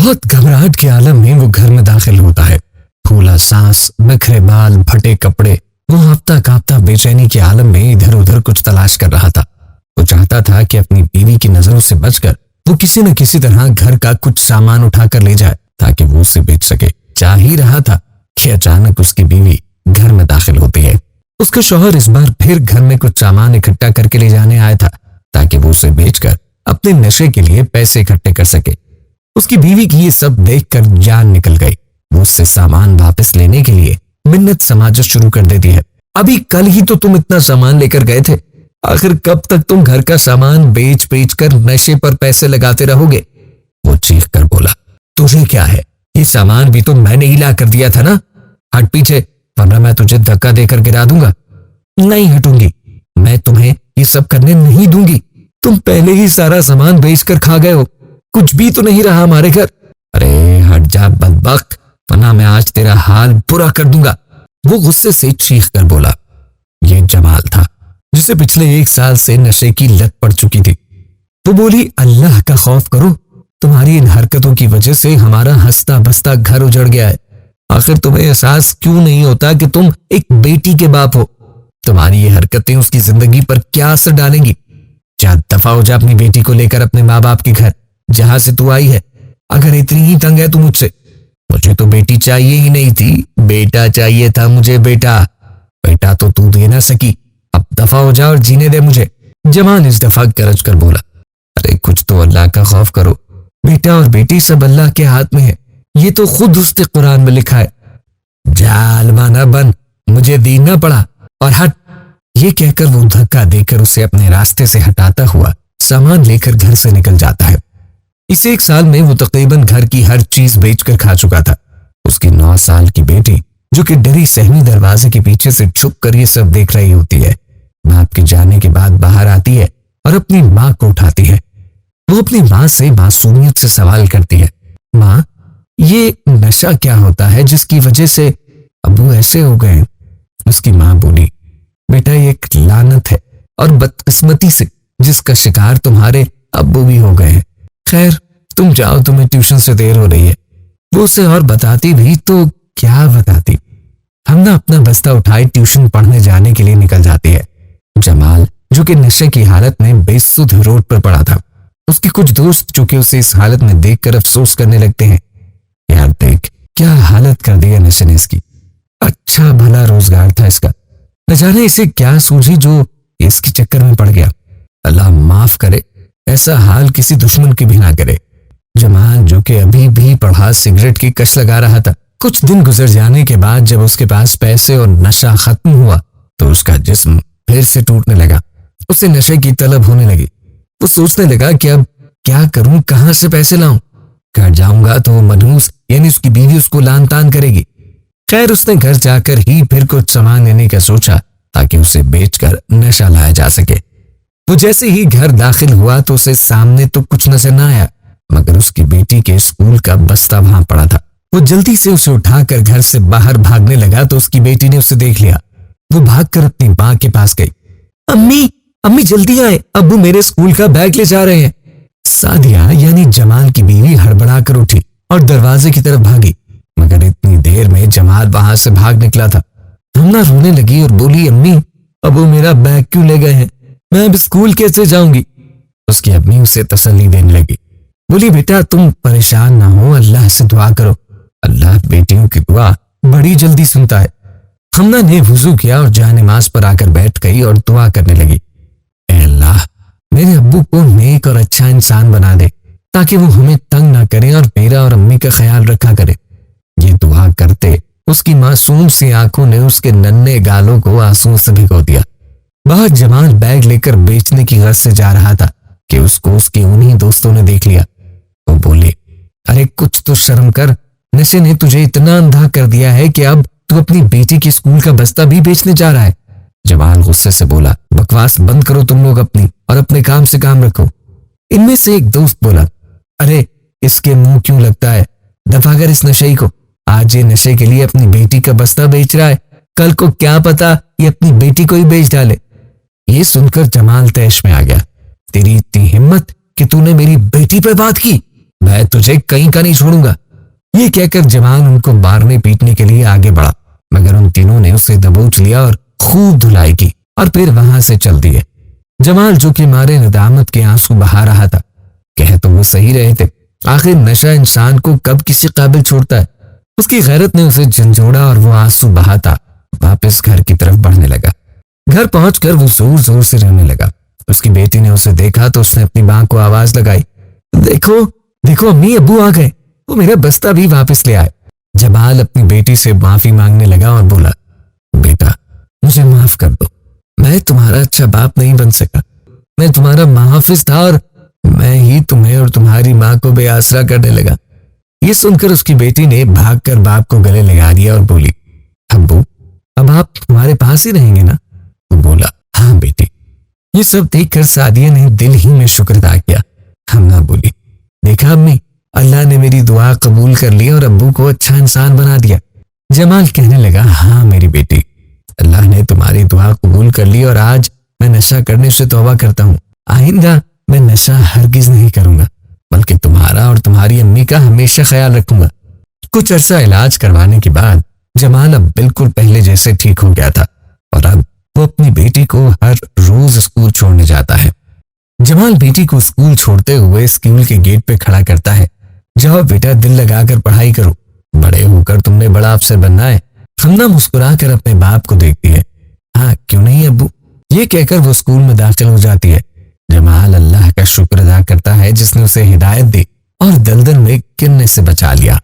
बहुत घबराहट के आलम में वो घर में दाखिल होता है। फूला सांस, बिखरे बाल, फटे कपड़े। वो हांफता कांपता बेचैनी के आलम में इधर उधर कुछ तलाश कर रहा था। वो चाहता था कि अपनी बीवी की नजरों से बचकर वो किसी न किसी तरह घर का कुछ सामान उठाकर ले जाए ताकि वो उसे बेच सके। चाह ही रहा था कि अचानक उसकी बीवी घर में दाखिल होती है। उसका शौहर इस बार फिर घर में कुछ सामान इकट्ठा करके ले जाने आया था ताकि वो उसे बेचकर अपने नशे के लिए पैसे इकट्ठे कर सके। उसकी बीवी की ये सब देखकर जान निकल गई। वो उससे सामान वापस लेने के लिए मिन्नत समाजत शुरू कर देती है। अभी कल ही तो तुम इतना सामान लेकर गए थे, आखिर कब तक तुम घर का सामान बेच बेच कर नशे पर पैसे लगाते रहोगे? वो चीख कर बोला, तुझे क्या है, ये सामान भी तो मैंने ही ला कर दिया था ना। हट पीछे, वरना मैं तुझे धक्का देकर गिरा दूंगा। नहीं हटूंगी, मैं तुम्हें ये सब करने नहीं दूंगी। तुम पहले ही सारा सामान बेचकर खा गए हो, कुछ भी तो नहीं रहा हमारे घर। अरे हट जा बदबख्त, वरना मैं आज तेरा हाल बुरा कर दूंगा। वो गुस्से से चीख कर बोला। ये जमाल था जिसे पिछले 1 साल से नशे की लत पड़ चुकी थी। वो बोली, अल्लाह का खौफ करो, तुम्हारी इन हरकतों की वजह से हमारा हंसता बसता घर उजड़ गया है। आखिर तुम्हें एहसास क्यों नहीं होता कि तुम एक बेटी के बाप हो? तुम्हारी ये हरकतें उसकी जिंदगी पर क्या असर डालेंगी? जा दफा हो जा अपनी बेटी को लेकर अपने माँ बाप के घर, जहां से तू आई है। अगर इतनी ही तंग है तू मुझसे। मुझे तो बेटी चाहिए ही नहीं थी, बेटा चाहिए था मुझे। बेटा तो तू दे ना सकी, अब दफा हो जा और जीने दे मुझे। जमाल इस दफा गरज कर बोला, अरे कुछ तो अल्लाह का खौफ करो, बेटा और बेटी सब अल्लाह के हाथ में है, ये तो खुद उसने कुरान में लिखा है। जालमाना बन, मुझे दीन ना पड़ा और हट। ये कहकर वो धक्का देकर उसे अपने रास्ते से हटाता हुआ सामान लेकर घर से निकल जाता है। इस 1 साल में वो तकरीबन घर की हर चीज बेचकर खा चुका था। उसकी 9 साल की बेटी, जो कि डरी सहमी दरवाजे के पीछे से छुप कर ये सब देख रही होती है, बाप के जाने के बाद बाहर आती है और अपनी माँ को उठाती है। वो अपनी माँ से मासूमियत से सवाल करती है, माँ ये नशा क्या होता है जिसकी वजह से अब्बू ऐसे हो गए? उसकी माँ बोली, बेटा ये एक लानत है और बदकिस्मती से जिसका शिकार तुम्हारे अब्बू भी हो गए हैं। खैर तुम जाओ, तुम्हें ट्यूशन से देर हो रही है। वो उसे और बताती भी तो क्या बताती। हम ना अपना बस्ता उठाए ट्यूशन पढ़ने जाने के लिए निकल जाती है। जमाल, जो कि नशे की हालत में बेसुध रोड पर पड़ा था, उसके कुछ दोस्त जो कि उसे इस हालत में देखकर अफसोस करने लगते हैं। यार देख क्या हालत कर दी है नशे ने इसकी, अच्छा भला रोजगार था इसका, न जाने इसे क्या सूझी जो इसके चक्कर में पड़ गया। अल्लाह माफ करे, ऐसा हाल किसी दुश्मन की भी ना करे। जमाल, जो कि अभी भी पढ़ा सिगरेट की कश लगा रहा था, कुछ दिन गुजर जाने के बाद जब उसके पास पैसे और नशा खत्म हुआ तो उसका जिस्म फिर से टूटने लगा। उसे नशे की तलब होने लगी। वो सोचने लगा कि अब क्या करूं, कहां से पैसे लाऊं? घर जाऊंगा तो वो मनहूस यानी उसकी बीवी उसको लान तान करेगी। खैर उसने घर जाकर ही फिर कुछ सामान लेने का सोचा ताकि उसे बेचकर नशा लाया जा सके। वो जैसे ही घर दाखिल हुआ तो उसे सामने तो कुछ नजर न आया, मगर उसकी बेटी के स्कूल का बस्ता वहां पड़ा था। वो जल्दी से उसे उठाकर घर से बाहर भागने लगा तो उसकी बेटी ने उसे देख लिया। वो भागकर अपनी माँ के पास गई। अम्मी, अम्मी जल्दी आए, अब्बू मेरे स्कूल का बैग ले जा रहे हैं। सादिया यानी जमाल की बीवी हड़बड़ाकर उठी और दरवाजे की तरफ भागी, मगर इतनी देर में जमाल वहां से भाग निकला था। हमना रोने लगी और बोली, अम्मी अब्बू मेरा बैग क्यों ले गए हैं, मैं अब स्कूल कैसे जाऊंगी? उसकी अम्मी उसे तसल्ली देने लगी। बोली, बेटा तुम परेशान ना हो, अल्लाह से दुआ करो, अल्लाह बेटियों की दुआ बड़ी जल्दी सुनता है। हमना ने वुजू किया और जहाँ नमाज पर आकर बैठ गई और दुआ करने लगी, ऐ अल्लाह मेरे अब्बू को नेक और अच्छा इंसान बना दे ताकि वो हमें तंग ना करे और मेरा और अम्मी का ख्याल रखा करे। ये दुआ करते उसकी मासूम सी आंखों ने उसके नन्हे गालों को आंसुओं से भिगो दिया। बाहर जमाल बैग लेकर बेचने की गर्ज से जा रहा था कि उसको उसके उन्हीं दोस्तों ने देख लिया। वो बोले, अरे कुछ तो शर्म कर, नशे ने तुझे इतना अंधा कर दिया है कि अब तू अपनी बेटी के स्कूल का बस्ता भी बेचने जा रहा है। जमाल गुस्से से बोला, बकवास बंद करो तुम लोग अपनी, और अपने काम से काम रखो। इनमें से एक दोस्त बोला, अरे इसके मुंह क्यों लगता है, दफा कर इस नशे को, आज ये नशे के लिए अपनी बेटी का बस्ता बेच रहा है, कल को क्या पता ये अपनी बेटी को ही बेच डाले। ये सुनकर जमाल तैश में आ गया, तेरी इतनी हिम्मत कि तूने मेरी बेटी पे बात की, मैं तुझे कहीं का नहीं छोड़ूंगा। ये कहकर जमाल उनको मारने पीटने के लिए आगे बढ़ा, मगर उन तीनों ने उसे दबोच लिया और खूब धुलाई की और फिर वहां से चल दिए। जमाल जो कि मारे नदामत के आंसू बहा रहा था, कह तो वो सही रहे थे, आखिर नशा इंसान को कब किसी काबिल छोड़ता है। उसकी गैरत ने उसे झंझोड़ा और वो आंसू बहाता वापस घर की तरफ बढ़ने लगा। घर पहुंचकर वो जोर जोर से रोने लगा। उसकी बेटी ने उसे देखा तो उसने अपनी मां को आवाज लगाई, देखो देखो अम्मी अब्बू आ गए, वो मेरा बस्ता भी वापस ले आए। जमाल अपनी बेटी से माफी मांगने लगा और बोला, बेटा मुझे माफ कर दो, मैं तुम्हारा अच्छा बाप नहीं बन सका, मैं तुम्हारा मुहाफिज था और मैं ही तुम्हें और तुम्हारी माँ को बेआसरा करने लगा। ये सुनकर उसकी बेटी ने भागकर बाप को गले लगा दिया और बोली, अब्बू अब आप तुम्हारे पास ही रहेंगे ना? तो बोला, हाँ बेटी। ये सब देखकर सादिया ने दिल ही में शुक्र अदा किया। हमना बोली, देखा अम्मी, अल्लाह ने मेरी दुआ कबूल कर ली और अब्बू को अच्छा इंसान बना दिया। जमाल कहने लगा, हाँ मेरी बेटी, अल्लाह ने तुम्हारी दुआ कबूल कर ली और आज मैं नशा करने से तौबा करता हूँ। आइंदा मैं नशा हरगिज नहीं करूंगा, बल्कि तुम्हारा और तुम्हारी अम्मी का हमेशा ख्याल रखूंगा। कुछ अरसा इलाज करवाने के बाद जमाल अब बिल्कुल पहले जैसे ठीक हो गया था और अब वो अपनी बेटी को हर रोज स्कूल छोड़ने जाता है। जमाल बेटी को स्कूल छोड़ते हुए स्कूल के गेट पे खड़ा करता है, जाओ बेटा दिल लगाकर पढ़ाई करो, बड़े होकर तुमने बड़ा अफसर बनना है। हमना मुस्कुरा कर अपने बाप को देखती है, हाँ क्यों नहीं अब्बू, ये कहकर वो स्कूल में दाखिल हो जाती है। जमाल अल्लाह का शुक्र अदा करता है जिसने उसे हिदायत दी और दलदल में गिरने से बचा लिया।